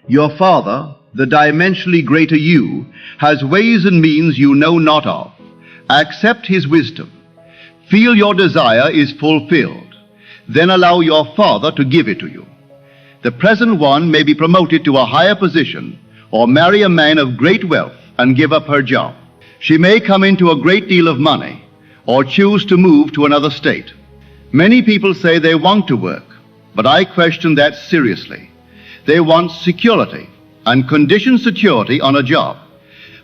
Your Father, the dimensionally greater you, has ways and means you know not of. Accept his wisdom. Feel your desire is fulfilled. Then allow your Father to give it to you. The present one may be promoted to a higher position or marry a man of great wealth and give up her job. She may come into a great deal of money or choose to move to another state. Many people say they want to work, but I question that seriously. They want security and conditioned security on a job.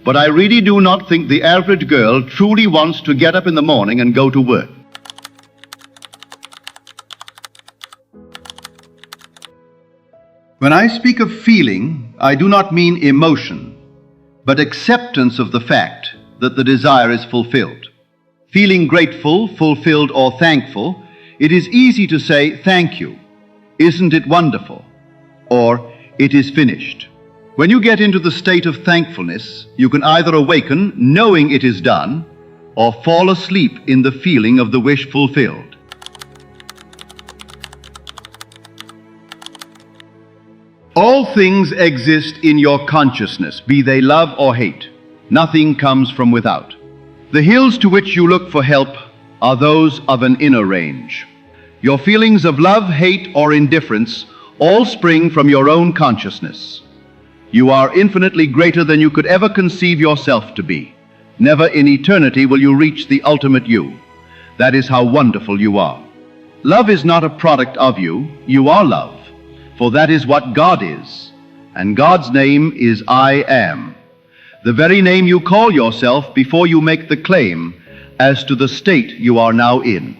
But I really do not think the average girl truly wants to get up in the morning and go to work. When I speak of feeling, I do not mean emotion, but acceptance of the fact that the desire is fulfilled. Feeling grateful, fulfilled, or thankful, it is easy to say, "Thank you. Isn't it wonderful?" Or, "It is finished." When you get into the state of thankfulness, you can either awaken knowing it is done, or fall asleep in the feeling of the wish fulfilled. All things exist in your consciousness, be they love or hate. Nothing comes from without. The hills to which you look for help are those of an inner range. Your feelings of love, hate, or indifference all spring from your own consciousness. You are infinitely greater than you could ever conceive yourself to be. Never in eternity will you reach the ultimate you. That is how wonderful you are. Love is not a product of you, you are love. For that is what God is, and God's name is I Am, the very name you call yourself before you make the claim as to the state you are now in.